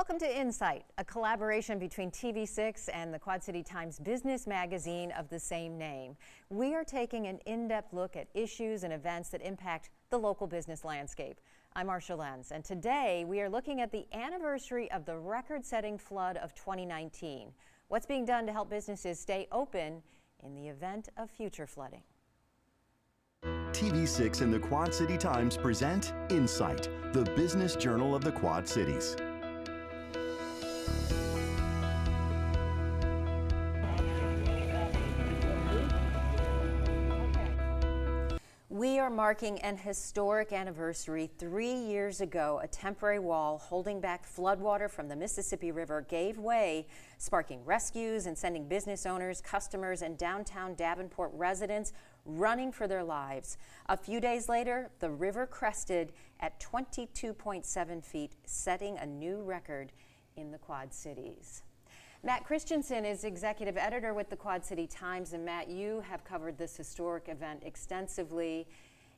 Welcome to Insight, a collaboration between TV6 and the Quad City Times business magazine of the same name. We are taking an in-depth look at issues and events that impact the local business landscape. I'm Marcia, Lense, and today we are looking at the anniversary of the record-setting flood of 2019. What's being done to help businesses stay open in the event of future flooding? TV6 and the Quad City Times present Insight, the business journal of the Quad Cities. We are marking an historic anniversary. 3 years ago, a temporary wall holding back floodwater from the Mississippi River gave way, sparking rescues and sending business owners, customers, and downtown Davenport residents running for their lives. A few days later, the river crested at 22.7 feet, setting a new record in the Quad Cities. Matt Christensen is executive editor with the Quad City Times, and Matt, you have covered this historic event extensively.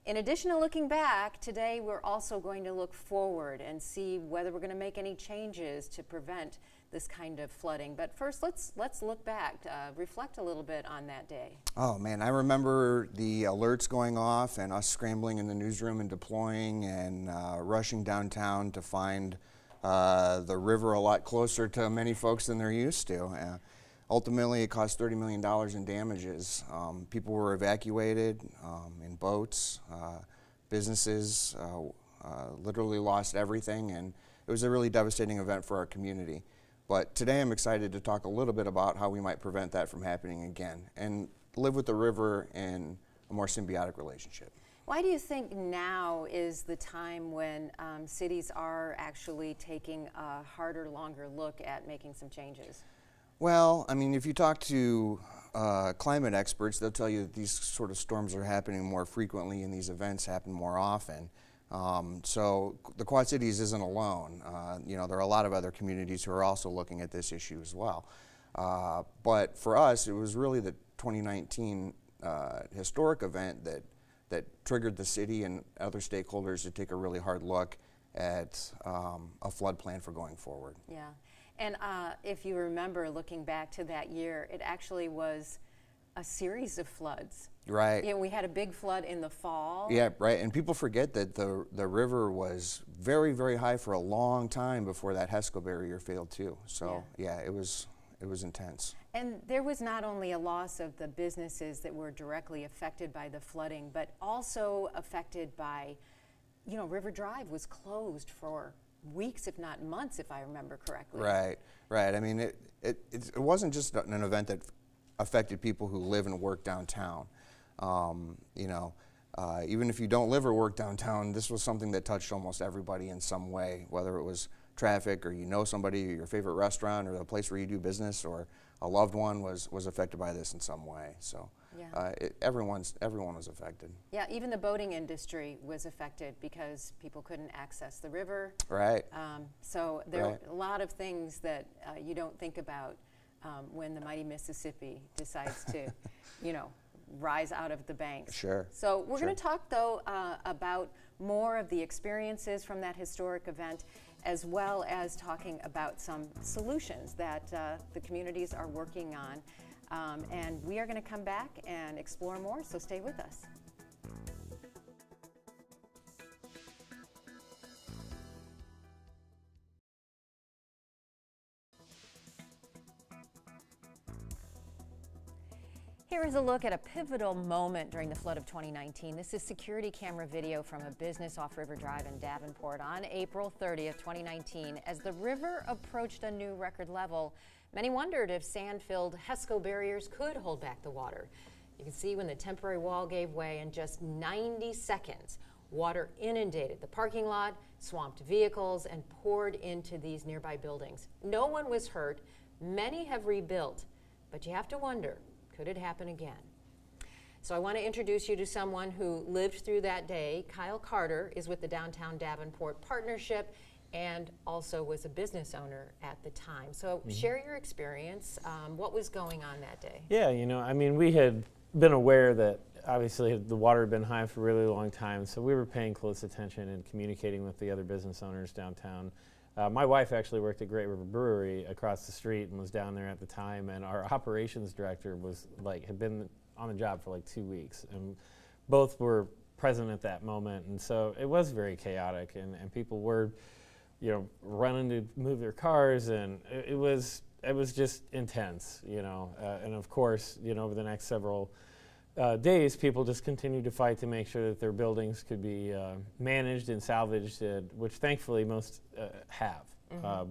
In addition to looking back, today we're also going to look forward and see whether we're going to make any changes to prevent this kind of flooding. But first, let's look back, reflect a little bit on that day. Oh man, I remember the alerts going off and us scrambling in the newsroom and deploying and rushing downtown to find the river a lot closer to many folks than they're used to. Ultimately, it cost $30 million in damages. People were evacuated in boats. Businesses literally lost everything, and it was a really devastating event for our community. But today I'm excited to talk a little bit about how we might prevent that from happening again and live with the river in a more symbiotic relationship. Why do you think now is the time when cities are actually taking a harder, longer look at making some changes? Well, I mean, if you talk to climate experts, they'll tell you that these sort of storms are happening more frequently and these events happen more often. So the Quad Cities isn't alone. You know, there are a lot of other communities who are also looking at this issue as well. But for us, it was really the 2019 historic event that triggered the city and other stakeholders to take a really hard look at a flood plan for going forward. Yeah, and if you remember looking back to that year, it actually was a series of floods. Right. You know, we had a big flood in the fall. Yeah, right, and people forget that the river was very, very high for a long time before that HESCO barrier failed too. So yeah, it was intense. And there was not only a loss of the businesses that were directly affected by the flooding, but also affected by, you know, River Drive was closed for weeks, if not months, if I remember correctly. Right, right. I mean, it wasn't just an event that affected people who live and work downtown. You know, even if you don't live or work downtown, this was something that touched almost everybody in some way, whether it was traffic or you know somebody, or your favorite restaurant, or the place where you do business, or a loved one was affected by this in some way. So yeah. Everyone was affected. Yeah, even the boating industry was affected because people couldn't access the river. Right. So there are a lot of things that you don't think about when the mighty Mississippi decides to, you know, rise out of the banks. Sure. So we're going to talk, though, about more of the experiences from that historic event, as well as talking about some solutions that the communities are working on. And we are going to come back and explore more, so stay with us. Here is a look at a pivotal moment during the flood of 2019. This is security camera video from a business off River Drive in Davenport on April 30th, 2019. As the river approached a new record level, many wondered if sand-filled HESCO barriers could hold back the water. You can see when the temporary wall gave way in just 90 seconds, water inundated the parking lot, swamped vehicles, and poured into these nearby buildings. No one was hurt. Many have rebuilt, but you have to wonder, could it happen again? So I want to introduce you to someone who lived through that day. Kyle Carter is with the Downtown Davenport Partnership and also was a business owner at the time. So share your experience. What was going on that day? Yeah, you know, I mean, we had been aware that obviously the water had been high for a really long time, so we were paying close attention and communicating with the other business owners downtown My wife actually worked at Great River Brewery across the street and was down there at the time, and our operations director was had been on the job for like 2 weeks, and both were present at that moment, and so it was very chaotic, and people were, running to move their cars, and it was just intense, and of course, over the next several days, people just continued to fight to make sure that their buildings could be managed and salvaged, which thankfully most have.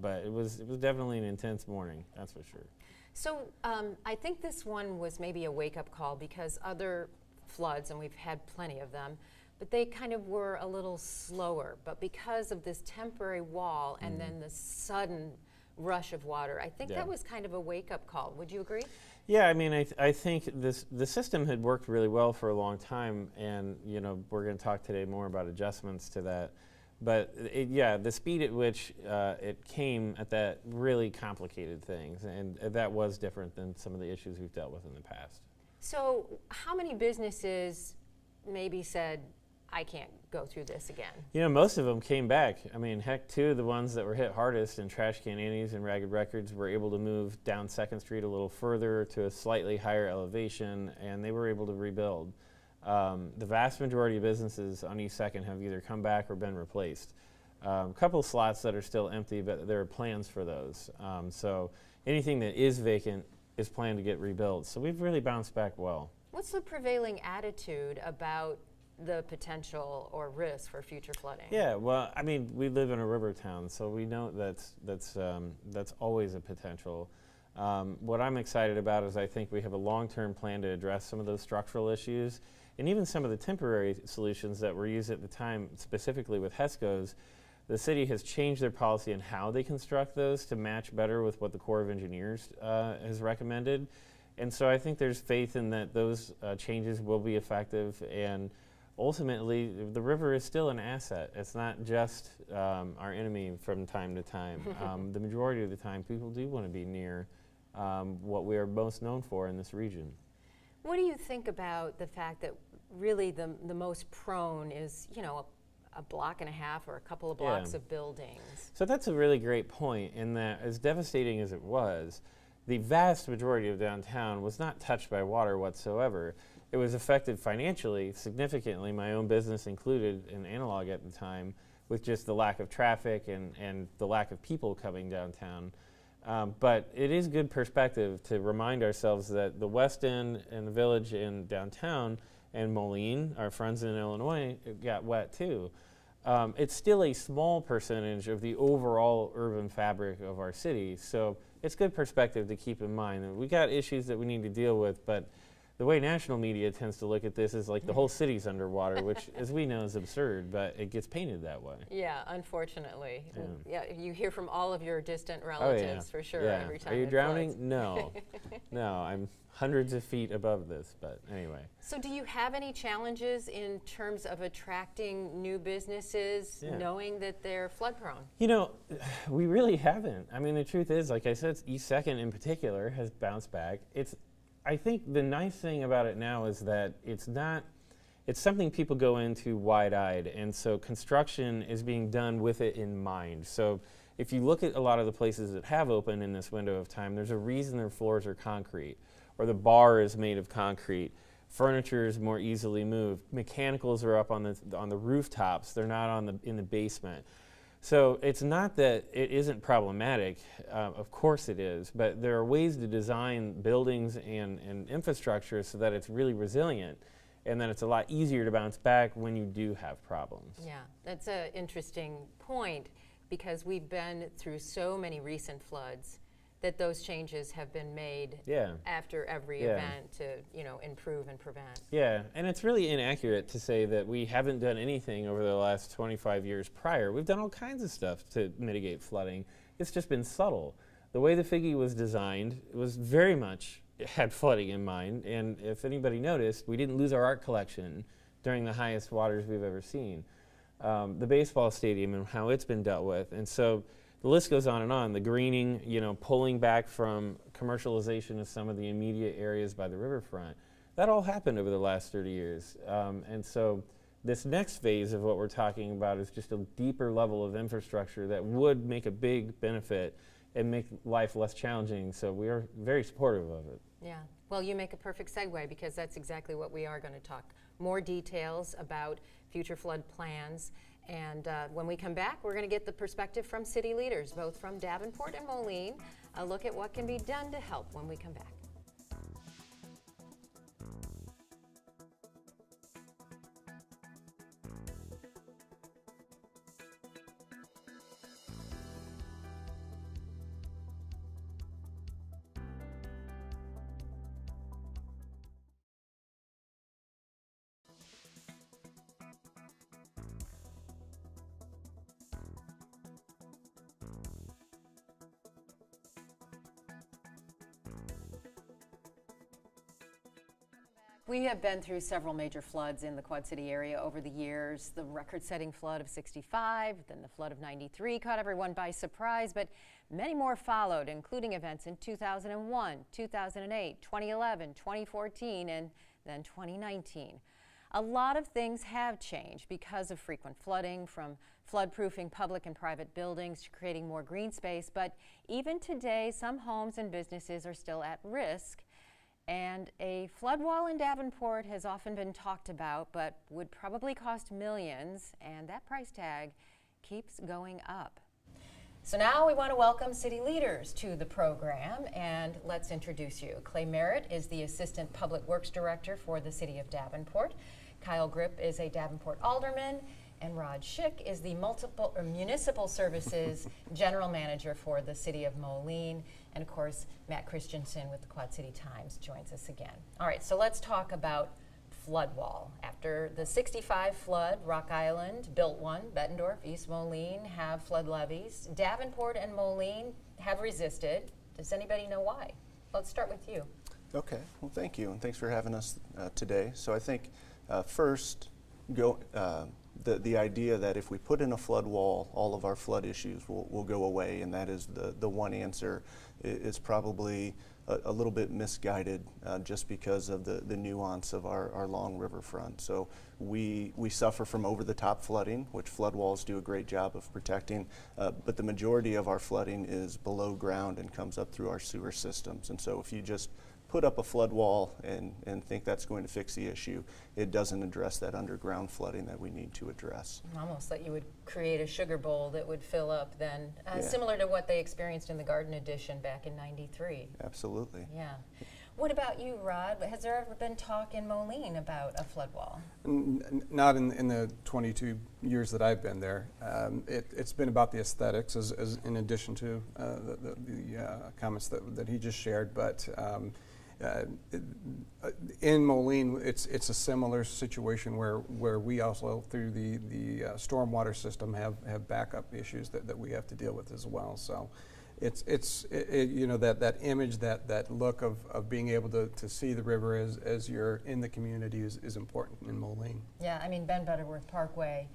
But it was definitely an intense morning, that's for sure. So I think this one was maybe a wake-up call, because other floods, and we've had plenty of them, but they kind of were a little slower. But because of this temporary wall and then the sudden rush of water, I think that was kind of a wake-up call. Would you agree? Yeah, I mean, I think the system had worked really well for a long time, and we're going to talk today more about adjustments to that. But the speed at which it came at that really complicated things, and that was different than some of the issues we've dealt with in the past. So how many businesses maybe said, I can't go through this again? Most of them came back. I mean, heck, two of the ones that were hit hardest, in Trash Can Annie's and Ragged Records, were able to move down 2nd Street a little further to a slightly higher elevation, and they were able to rebuild. The vast majority of businesses on East 2nd have either come back or been replaced. A couple of slots that are still empty, but there are plans for those. So anything that is vacant is planned to get rebuilt. So we've really bounced back well. What's the prevailing attitude about the potential or risk for future flooding? Yeah, well, I mean, we live in a river town, so we know that's always a potential. What I'm excited about is I think we have a long-term plan to address some of those structural issues, and even some of the temporary solutions that were used at the time, specifically with HESCOs. The city has changed their policy on how they construct those to match better with what the Corps of Engineers has recommended. And so I think there's faith in that those changes will be effective, and ultimately the river is still an asset. It's not just our enemy from time to time. The majority of the time people do want to be near what we are most known for in this region. What do you think about the fact that really the most prone is, a block and a half or a couple of blocks of buildings? So that's a really great point, in that as devastating as it was, the vast majority of downtown was not touched by water whatsoever. It was affected financially, significantly, my own business included, in Analog at the time, with just the lack of traffic and the lack of people coming downtown. But it is good perspective to remind ourselves that the West End and the Village and downtown and Moline, our friends in Illinois, got wet too. It's still a small percentage of the overall urban fabric of our city, so it's good perspective to keep in mind that we got issues that we need to deal with, but the way national media tends to look at this is like the whole city's underwater, which, as we know, is absurd, but it gets painted that way. Yeah, unfortunately. Yeah, you hear from all of your distant relatives for sure every time. Are you it drowning? floods. No. No, I'm hundreds of feet above this, but anyway. So do you have any challenges in terms of attracting new businesses, knowing that they're flood prone? We really haven't. I mean, the truth is, like I said, East 2nd in particular has bounced back. I think the nice thing about it now is that it's something people go into wide-eyed, and so construction is being done with it in mind. So if you look at a lot of the places that have opened in this window of time, there's a reason their floors are concrete, or the bar is made of concrete. Furniture is more easily moved. Mechanicals are up on the rooftops. They're not in the basement. So it's not that it isn't problematic, of course it is, but there are ways to design buildings and infrastructure so that it's really resilient, and that it's a lot easier to bounce back when you do have problems. Yeah, that's an interesting point, because we've been through so many recent floods that those changes have been made after every event to, improve and prevent. Yeah, and it's really inaccurate to say that we haven't done anything over the last 25 years prior. We've done all kinds of stuff to mitigate flooding. It's just been subtle. The way the Figge was designed, it was very much had flooding in mind, and if anybody noticed, we didn't lose our art collection during the highest waters we've ever seen. The baseball stadium and how it's been dealt with, and so the list goes on and on. The greening, pulling back from commercialization of some of the immediate areas by the riverfront. That all happened over the last 30 years. And so This next phase of what we're talking about is just a deeper level of infrastructure that would make a big benefit and make life less challenging. So we are very supportive of it. Yeah. Well, you make a perfect segue, because that's exactly what we are going to talk. More details about future flood plans. And when we come back, we're going to get the perspective from city leaders, both from Davenport and Moline. A look at what can be done to help when we come back. We have been through several major floods in the Quad City area over the years. The record-setting flood of '65, then the flood of '93 caught everyone by surprise, but many more followed, including events in 2001, 2008, 2011, 2014, and then 2019. A lot of things have changed because of frequent flooding, from flood-proofing public and private buildings to creating more green space, but even today, some homes and businesses are still at risk. And a flood wall in Davenport has often been talked about, but would probably cost millions, and that price tag keeps going up. So now we want to welcome city leaders to the program, and let's introduce you. Clay Merritt is the Assistant Public Works Director for the City of Davenport. Kyle Grip is a Davenport Alderman, and Rod Schick is the Municipal Services General Manager for the City of Moline. And of course, Matt Christensen with the Quad City Times joins us again. All right, so let's talk about flood wall. After the '65 flood, Rock Island built one. Bettendorf, East Moline have flood levees. Davenport and Moline have resisted. Does anybody know why? Let's start with you. Okay, well, thank you, and thanks for having us today. So I think first, the idea that if we put in a flood wall, all of our flood issues will go away, and that is the one answer, is probably a little bit misguided just because of the nuance of our long riverfront. So we suffer from over-the-top flooding, which flood walls do a great job of protecting, but the majority of our flooding is below ground and comes up through our sewer systems. And so if you just put up a flood wall and think that's going to fix the issue, it doesn't address that underground flooding that we need to address. Almost like you would create a sugar bowl that would fill up then, Yeah. similar to what they experienced in the Garden Edition back in '93. Absolutely. Yeah. What about you, Rod? Has there ever been talk in Moline about a flood wall? Not in the 22 years that I've been there. It's been about the aesthetics, as in addition to the comments that he just shared. But in Moline, it's a similar situation where we also, through the stormwater system, have backup issues that we have to deal with as well. So it's you know, that image, that look of being able to see the river as you're in the community is important in Moline. Yeah, I mean, Ben Butterworth Parkway,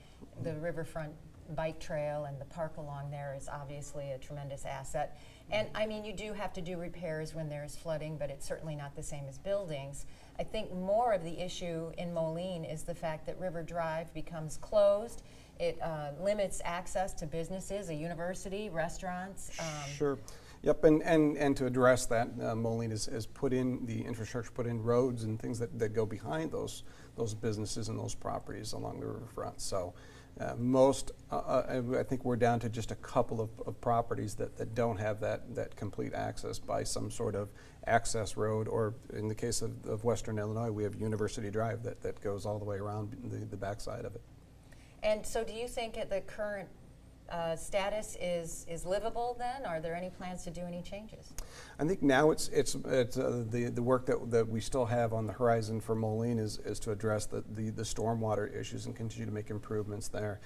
the riverfront bike trail and the park along there is obviously a tremendous asset. And I mean, you do have to do repairs when there's flooding, but it's certainly not the same as buildings. I think more of the issue in Moline is the fact that River Drive becomes closed. It limits access to businesses, a university, restaurants. Sure. Yep, and to address that, Moline has put in the infrastructure, put in roads and things that go behind those businesses and those properties along the riverfront. So I think we're down to just a couple of properties that don't have that complete access by some sort of access road, or in the case of Western Illinois, we have University Drive that goes all the way around the backside of it. And so do you think the current status is livable then? Are there any plans to do any changes? I think now it's the work that we still have on the horizon for Moline is to address the stormwater issues and continue to make improvements there.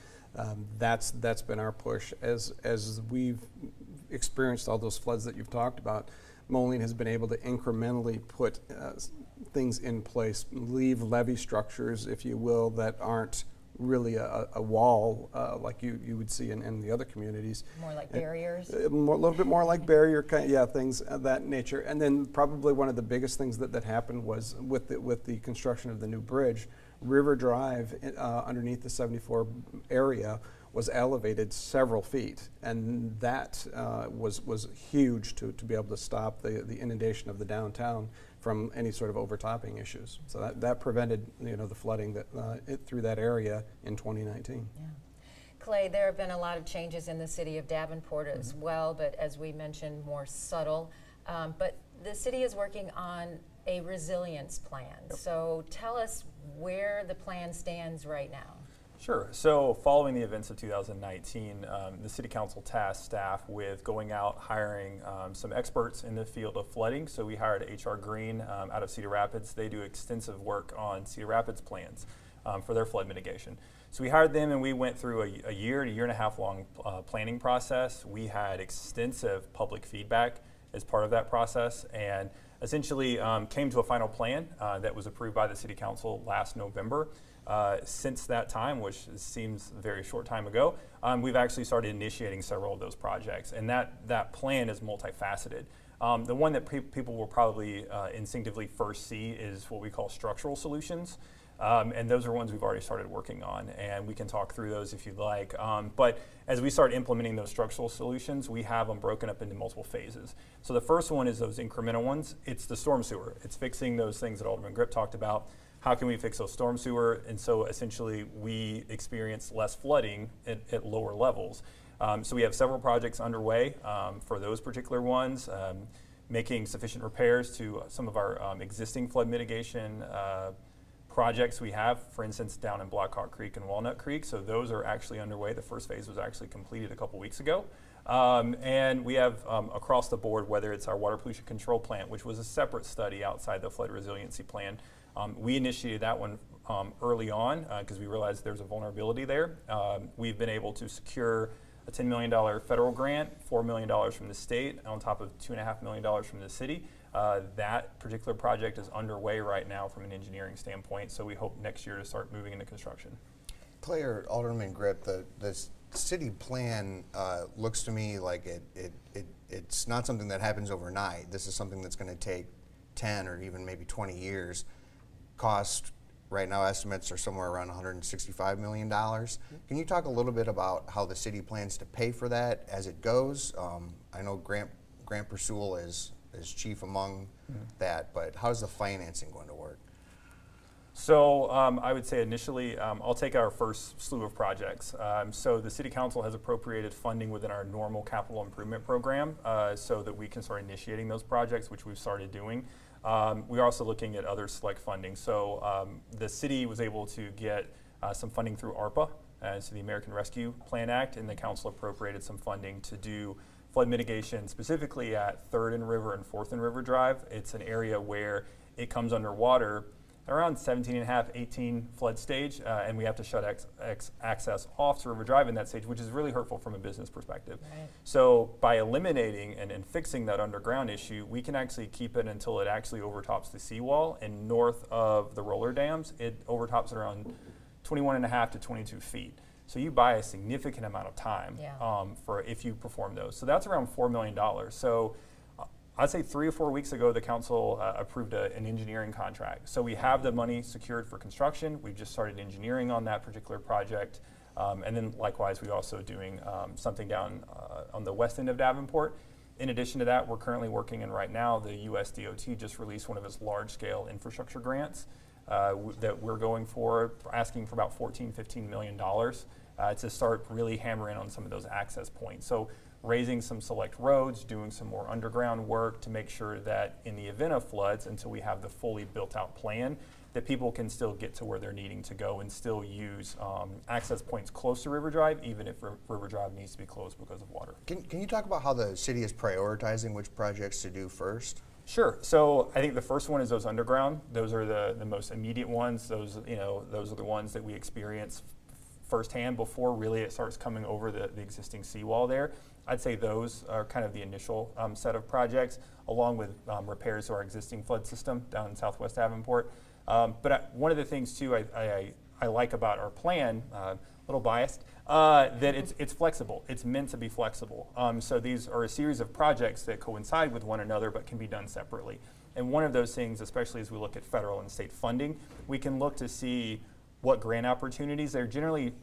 That's been our push. As we've experienced all those floods that you've talked about, Moline has been able to incrementally put things in place, leave levee structures, if you will, that aren't really a wall like you would see in the other communities. More like barriers? A little bit more like barrier, things of that nature. And then probably one of the biggest things that happened was with the construction of the new bridge, River Drive underneath the 74 area was elevated several feet, and that was huge to be able to stop the inundation of the downtown from any sort of overtopping issues. So that prevented the flooding through that area in 2019. Yeah. Clay, there have been a lot of changes in the city of Davenport as well, but as we mentioned, more subtle. But the city is working on a resilience plan. Yep. So tell us where the plan stands right now. Sure. So following the events of 2019, the City Council tasked staff with going out, hiring some experts in the field of flooding. So we hired HR Green out of Cedar Rapids. They do extensive work on Cedar Rapids plans for their flood mitigation. So we hired them, and we went through a year to year and a half long planning process. We had extensive public feedback as part of that process, and essentially came to a final plan that was approved by the City Council last November. Since that time, which seems a very short time ago, we've actually started initiating several of those projects, and that plan is multifaceted. The one that people will probably instinctively first see is what we call structural solutions. And those are ones we've already started working on, and we can talk through those if you'd like. But as we start implementing those structural solutions, we have them broken up into multiple phases. So the first one is those incremental ones. It's the storm sewer. It's fixing those things that Alderman Grip talked about. How can we fix those storm sewer? And so essentially we experience less flooding at lower levels. So we have several projects underway for those particular ones, making sufficient repairs to some of our existing flood mitigation projects we have, for instance, down in Black Hawk Creek and Walnut Creek. So those are actually underway. The first phase was actually completed a couple weeks ago. And we have across the board, whether it's our water pollution control plant, which was a separate study outside the flood resiliency plan. We initiated that one early on because we realized there's a vulnerability there. We've been able to secure a $10 million federal grant, $4 million from the state, on top of $2.5 million from the city. That particular project is underway right now from an engineering standpoint, so we hope next year to start moving into construction. Clay or Alderman Grip, the city plan looks to me like it's not something that happens overnight. This is something that's going to take 10 or even maybe 20 years. Cost right now estimates are somewhere around $165 million. Can you talk a little bit about how the city plans to pay for that as it goes? I know Grant Purcell is chief among that, but how's the financing going to work? So I would say initially, I'll take our first slew of projects. So the City Council has appropriated funding within our normal capital improvement program so that we can start initiating those projects, which we've started doing. We're also looking at other select funding. So the city was able to get some funding through ARPA, so the American Rescue Plan Act, and the council appropriated some funding to do flood mitigation specifically at 3rd and River and 4th and River Drive. It's an area where it comes underwater around 17.5, 18 flood stage, and we have to shut access off to River Drive in that stage, which is really hurtful from a business perspective. Right. So by eliminating and fixing that underground issue, we can actually keep it until it actually overtops the seawall, and north of the roller dams, it overtops at around 21.5 to 22 feet. So you buy a significant amount of time for if you perform those. So that's around $4 million. So I'd say 3 or 4 weeks ago, the council approved an engineering contract. So we have the money secured for construction. We've just started engineering on that particular project. And then likewise, we're also doing something down on the west end of Davenport. In addition to that, we're currently working in right now, the US DOT just released one of its large-scale infrastructure grants that we're going for, asking for about $14–15 million to start really hammering on some of those access points. So raising some select roads, doing some more underground work to make sure that in the event of floods, until we have the fully built out plan, that people can still get to where they're needing to go and still use access points close to River Drive, even if River Drive needs to be closed because of water. Can you talk about how the city is prioritizing which projects to do first? Sure. So I think the first one is those underground. Those are the most immediate ones. Those are the ones that we experience firsthand before really it starts coming over the existing seawall there. I'd say those are kind of the initial set of projects, along with repairs to our existing flood system down in Southwest Davenport. But one of the things too I like about our plan, a little biased, that it's flexible. It's meant to be flexible. So these are a series of projects that coincide with one another but can be done separately. And one of those things, especially as we look at federal and state funding, we can look to see what grant opportunities,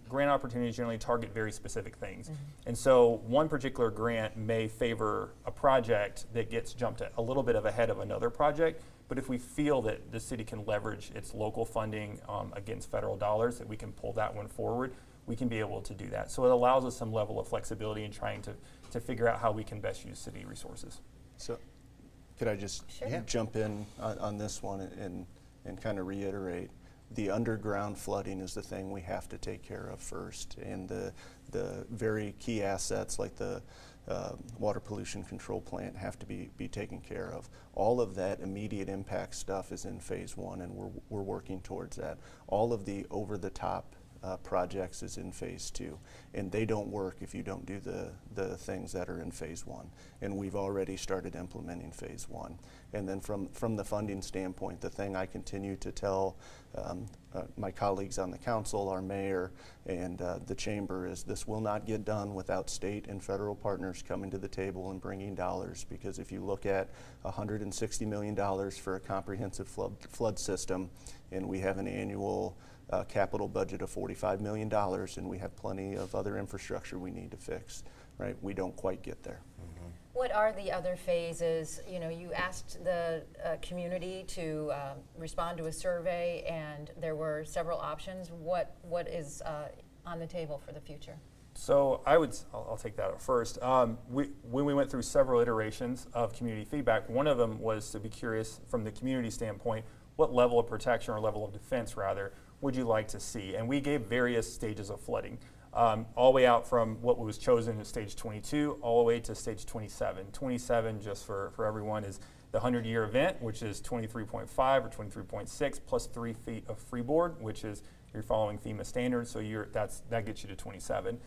grant opportunities generally target very specific things. And so one particular grant may favor a project that gets jumped a little bit ahead of another project, but if we feel that the city can leverage its local funding against federal dollars, that we can pull that one forward, we can be able to do that. So it allows us some level of flexibility in trying to figure out how we can best use city resources. So could I just jump in on this one and kind of reiterate? The underground flooding is the thing we have to take care of first, and the very key assets like the water pollution control plant have to be taken care of. All of that immediate impact stuff is in phase one, and we're working towards that. All of the over-the-top projects is in phase two, and they don't work if you don't do the things that are in phase one, and we've already started implementing phase one. And then from the funding standpoint, the thing I continue to tell my colleagues on the council, our mayor, and the chamber is this will not get done without state and federal partners coming to the table and bringing dollars, because if you look at $160 million for a comprehensive flood system, and we have an annual capital budget of $45 million, and we have plenty of other infrastructure we need to fix, right? We don't quite get there. What are the other phases? You know, you asked the community to respond to a survey, and there were several options. What is on the table for the future? So I'll take that up first. When we went through several iterations of community feedback, one of them was to be curious from the community standpoint, what level of protection or level of defense rather would you like to see? And we gave various stages of flooding. All the way out from what was chosen as stage 22 all the way to stage 27. 27, just for everyone, is the 100-year event, which is 23.5 or 23.6 plus 3 feet of freeboard, which is you're following FEMA standards, so that gets you to 27.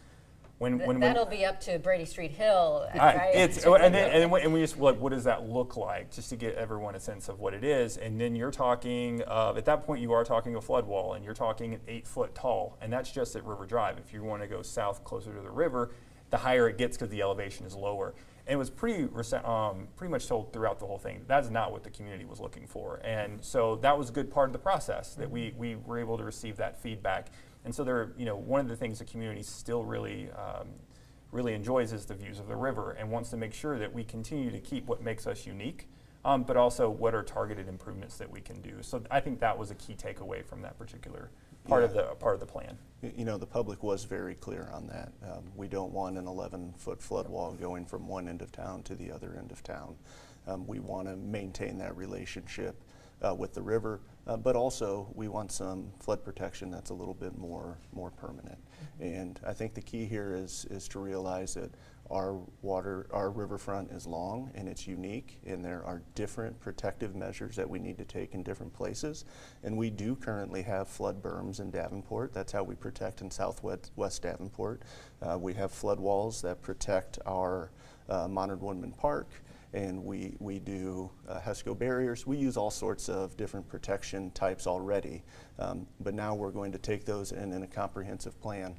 That'll be up to Brady Street Hill, right? And we just what does that look like, just to get everyone a sense of what it is. And then you're talking at that point you are talking a flood wall, and you're talking 8 foot tall, and that's just at River Drive. If you want to go south closer to the river, the higher it gets because the elevation is lower. And it was pretty much told throughout the whole thing that's not what the community was looking for, and so that was a good part of the process that we were able to receive that feedback. And so one of the things the community still really enjoys is the views of the river, and wants to make sure that we continue to keep what makes us unique, but also what are targeted improvements that we can do. So I think that was a key takeaway from that particular part of the plan. You know, the public was very clear on that. We don't want an 11-foot flood wall going from one end of town to the other end of town. We want to maintain that relationship with the river, but also we want some flood protection that's a little bit more permanent. And I think the key here is to realize that our riverfront is long and it's unique, and there are different protective measures that we need to take in different places. And we do currently have flood berms in Davenport. That's how we protect in Southwest Davenport. We have flood walls that protect our Monard Woodman Park, and we do HESCO barriers. We use all sorts of different protection types already, but now we're going to take those in a comprehensive plan.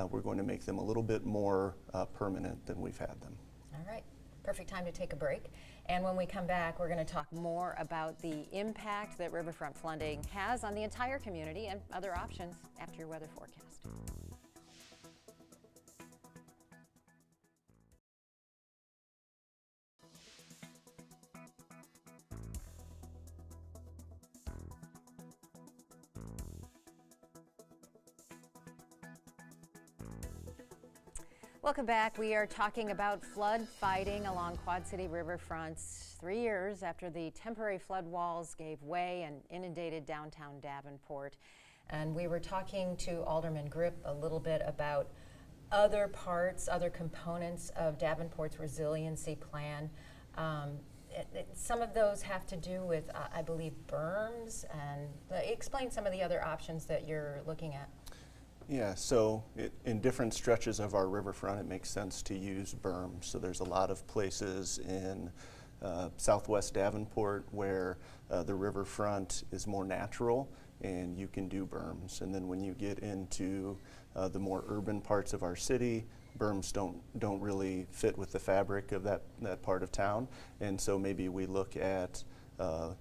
We're going to make them a little bit more permanent than we've had them. All right, perfect time to take a break. And when we come back, we're going to talk more about the impact that riverfront flooding has on the entire community and other options after your weather forecast. Welcome back. We are talking about flood fighting along Quad City riverfronts 3 years after the temporary flood walls gave way and inundated downtown Davenport. And we were talking to Alderman Grip a little bit about other parts, other components of Davenport's resiliency plan. Some of those have to do with, I believe, berms, and explain some of the other options that you're looking at. Yeah, so in different stretches of our riverfront, it makes sense to use berms. So there's a lot of places in Southwest Davenport where the riverfront is more natural and you can do berms. And then when you get into the more urban parts of our city, berms don't really fit with the fabric of that part of town. And so maybe we look at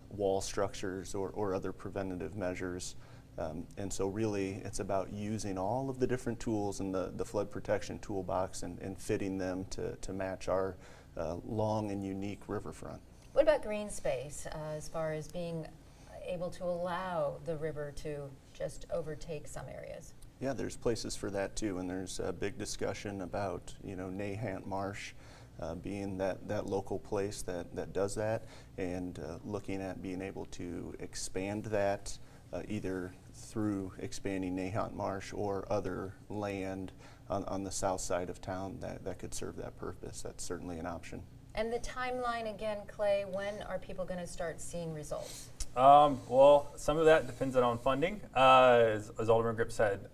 wall structures or other preventative measures And so really it's about using all of the different tools in the flood protection toolbox and fitting them to match our long and unique riverfront. What about green space as far as being able to allow the river to just overtake some areas? Yeah, there's places for that too, and there's a big discussion about, you know, Nahant Marsh being that local place that does that, and looking at being able to expand that either through expanding Nahant Marsh or other land on the south side of town that could serve that purpose. That's certainly an option. And the timeline again, Clay, when are people going to start seeing results? Well, some of that depends on funding. As Alderman Grip said,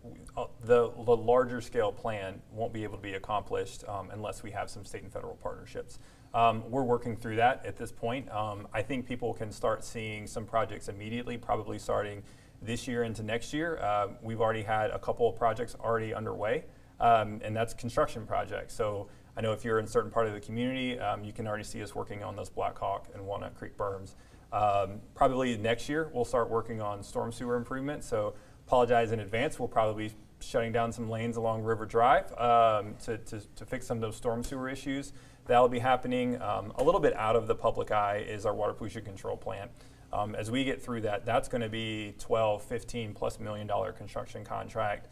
the larger scale plan won't be able to be accomplished unless we have some state and federal partnerships. We're working through that at this point. I think people can start seeing some projects immediately, probably starting this year into next year. We've already had a couple of projects already underway, and that's construction projects. So I know if you're in a certain part of the community, you can already see us working on those Black Hawk and Walnut Creek berms. Probably next year, we'll start working on storm sewer improvements. So apologize in advance. We'll probably be shutting down some lanes along River Drive to fix some of those storm sewer issues. That'll be happening. A little bit out of the public eye is our water pollution control plant. As we get through that, that's going to be $12–15+ million construction contract.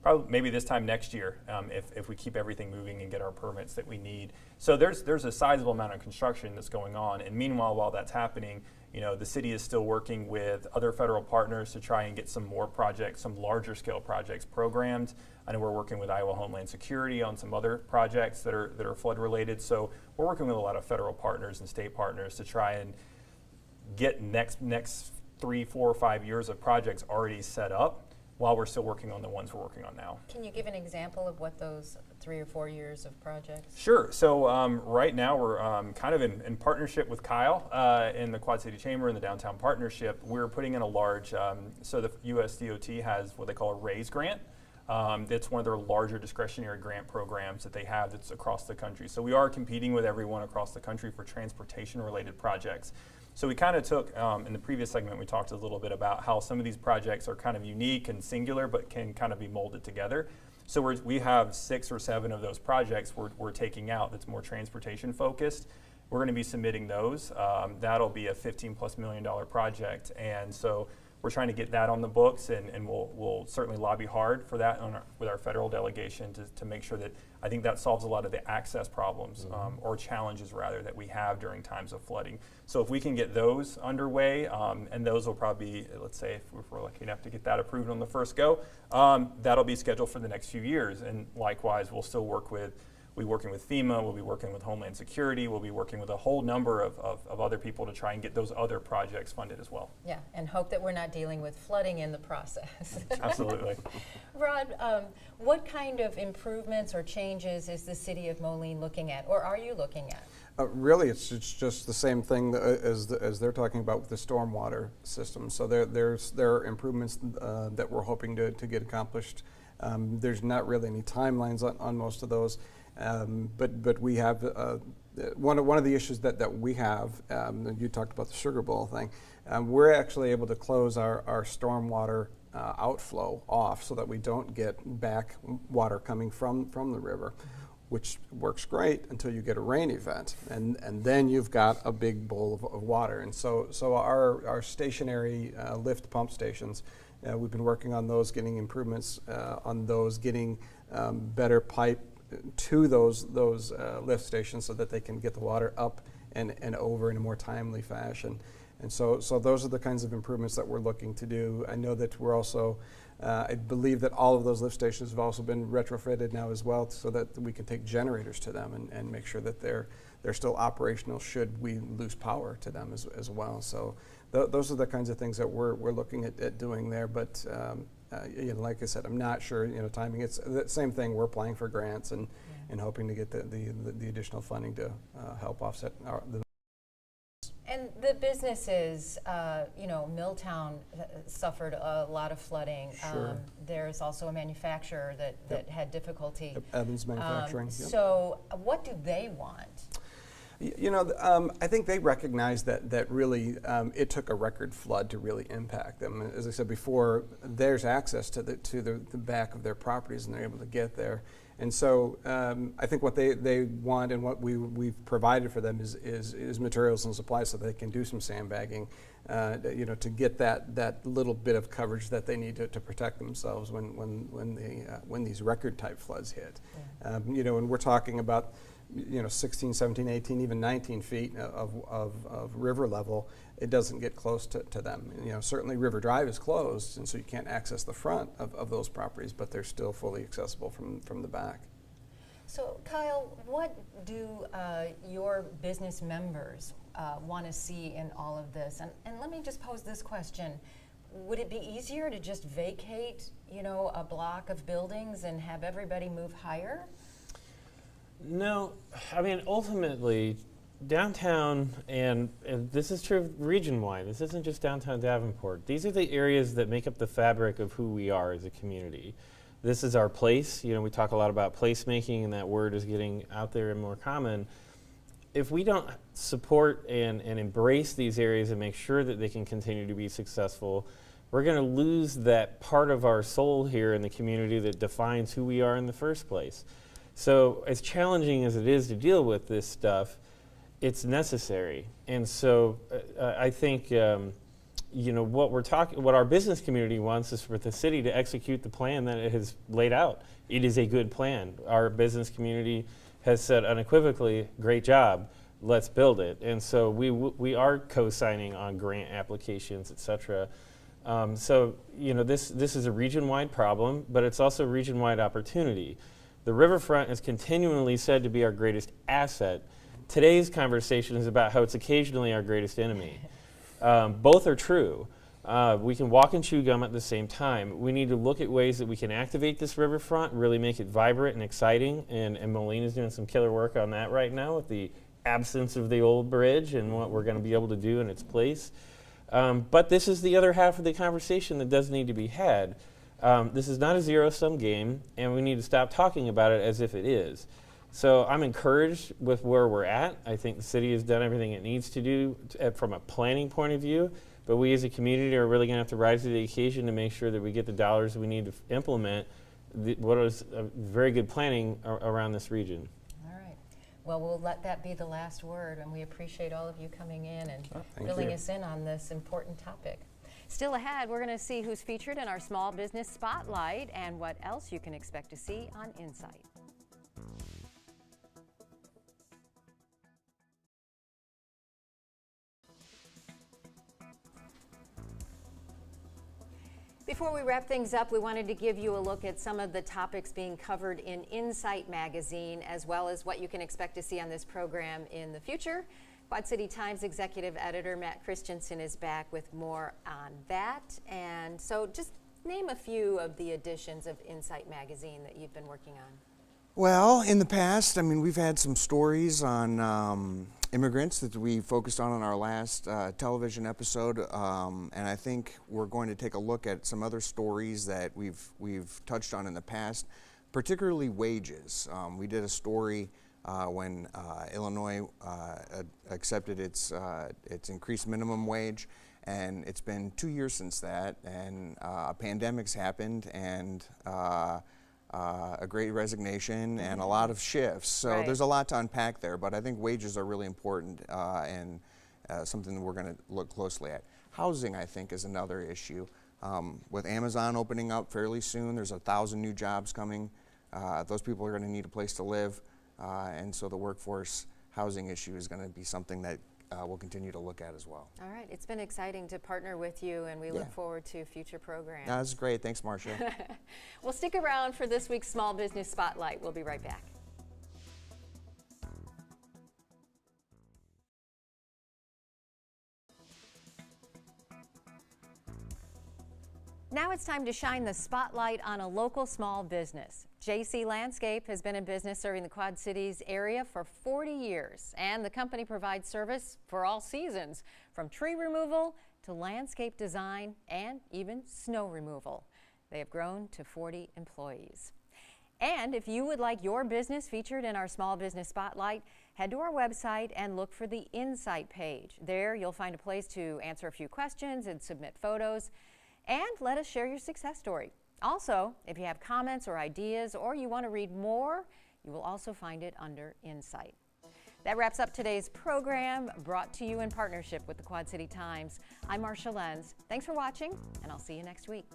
Probably maybe this time next year, if we keep everything moving and get our permits that we need. So there's a sizable amount of construction that's going on, and meanwhile, while that's happening, you know, the city is still working with other federal partners to try and get some more projects, some larger scale projects programmed. I know we're working with Iowa Homeland Security on some other projects that are flood related. So we're working with a lot of federal partners and state partners to try and get next 3, 4, 5 years of projects already set up, while we're still working on the ones we're working on now. Can you give an example of what those 3 or 4 years of projects? Sure. So right now we're kind of in partnership with Kyle in the Quad City Chamber and the Downtown Partnership. We're putting in a large, so the US DOT has what they call a RAISE grant. It's one of their larger discretionary grant programs that they have that's across the country. So we are competing with everyone across the country for transportation related projects. So we kind of took, in the previous segment, we talked a little bit about how some of these projects are kind of unique and singular, but can kind of be molded together. So we have 6 or 7 of those projects we're taking out that's more transportation focused. We're going to be submitting those. That'll be a $15+ million project. And so we're trying to get that on the books, and we'll certainly lobby hard for that with our federal delegation to make sure that, I think that solves a lot of the access problems or challenges rather that we have during times of flooding. So if we can get those underway, and those will probably be, let's say if we're lucky enough to get that approved on the first go, that'll be scheduled for the next few years. And likewise, we'll still working with FEMA, we'll be working with Homeland Security, we'll be working with a whole number of other people to try and get those other projects funded as well. Yeah, and hope that we're not dealing with flooding in the process. Absolutely. Rod, what kind of improvements or changes is the city of Moline looking at, or are you looking at? Really, it's just the same thing as they're talking about with the stormwater system. So there are improvements that we're hoping to get accomplished. There's not really any timelines on most of those. But we have one of the issues that we have. You talked about the Sugar Bowl thing. We're actually able to close our stormwater outflow off so that we don't get back water coming from the river, which works great until you get a rain event, and then you've got a big bowl of water. And so our stationary lift pump stations, we've been working on those, getting improvements on those, getting better pipe to those lift stations so that they can get the water up and over in a more timely fashion. And so those are the kinds of improvements that we're looking to do. I know that we're also, I believe that all of those lift stations have also been retrofitted now as well, so that we can take generators to them and make sure that they're still operational should we lose power to them as well. So those are the kinds of things that we're looking at doing there. But you know, like I said, I'm not sure, you know, timing. It's the same thing. We're applying for grants and hoping to get the additional funding to help offset the. And the businesses, you know, Milltown suffered a lot of flooding. Sure. There's also a manufacturer that had difficulty. Evans Manufacturing. So what do they want? I think they recognize that really it took a record flood to really impact them. As I said before, there's access to the back of their properties, and they're able to get there. And so I think what they want and what we've provided for them is materials and supplies so they can do some sandbagging, to get that little bit of coverage that they need to protect themselves when these record type floods hit. Yeah. And we're talking about 16, 17, 18, even 19 feet of river level. It doesn't get close to them. Certainly River Drive is closed, and so you can't access the front of those properties, but they're still fully accessible from the back. So Kyle, what do your business members want to see in all of this? And let me just pose this question. Would it be easier to just vacate, a block of buildings and have everybody move higher? No, I mean, ultimately, downtown, and this is true region-wide, this isn't just downtown Davenport. These are the areas that make up the fabric of who we are as a community. This is our place. We talk a lot about placemaking, and that word is getting out there and more common. If we don't support and embrace these areas and make sure that they can continue to be successful, we're going to lose that part of our soul here in the community that defines who we are in the first place. So as challenging as it is to deal with this stuff, it's necessary. And so I think what our business community wants is for the city to execute the plan that it has laid out. It is a good plan. Our business community has said unequivocally, great job, let's build it. And so we are co-signing on grant applications, et cetera. This is a region-wide problem, but it's also a region-wide opportunity. The riverfront is continually said to be our greatest asset. Today's conversation is about how it's occasionally our greatest enemy. Both are true. We can walk and chew gum at the same time. We need to look at ways that we can activate this riverfront, really make it vibrant and exciting, and Moline is doing some killer work on that right now with the absence of the old bridge and what we're going to be able to do in its place. But this is the other half of the conversation that does need to be had. This is not a zero-sum game, and we need to stop talking about it as if it is. So I'm encouraged with where we're at. I think the city has done everything it needs to do from a planning point of view, but we as a community are really going to have to rise to the occasion to make sure that we get the dollars we need to implement what is a very good planning around this region. All right. Well, we'll let that be the last word, and we appreciate all of you coming in and filling us in on this important topic. Still ahead, we're going to see who's featured in our Small Business Spotlight and what else you can expect to see on Insight. Before we wrap things up, we wanted to give you a look at some of the topics being covered in Insight magazine, as well as what you can expect to see on this program in the future. Quad City Times Executive Editor Matt Christensen is back with more on that. And so just name a few of the editions of Insight magazine that you've been working on. Well, in the past, we've had some stories on immigrants that we focused on our last television episode, and I think we're going to take a look at some other stories that we've touched on in the past, particularly wages. We did a story when Illinois accepted its increased minimum wage, and it's been 2 years since that, and a pandemic's happened, and a great resignation and a lot of shifts. So there's a lot to unpack there, but I think wages are really important and something that we're going to look closely at. Housing, I think, is another issue. With Amazon opening up fairly soon, there's 1,000 new jobs coming. Those people are going to need a place to live. And so the workforce housing issue is going to be something that we'll continue to look at as well. All right. It's been exciting to partner with you, and we look forward to future programs. That's great. Thanks, Marcia. Well, stick around for this week's Small Business Spotlight. We'll be right back. Now it's time to shine the spotlight on a local small business. JC Landscape has been in business serving the Quad Cities area for 40 years, and the company provides service for all seasons, from tree removal to landscape design and even snow removal. They have grown to 40 employees. And if you would like your business featured in our Small Business Spotlight, head to our website and look for the Insight page. There you'll find a place to answer a few questions and submit photos, and let us share your success story. Also, if you have comments or ideas or you want to read more, you will also find it under Insight. That wraps up today's program, brought to you in partnership with the Quad City Times. I'm Marcia Lense. Thanks for watching, and I'll see you next week.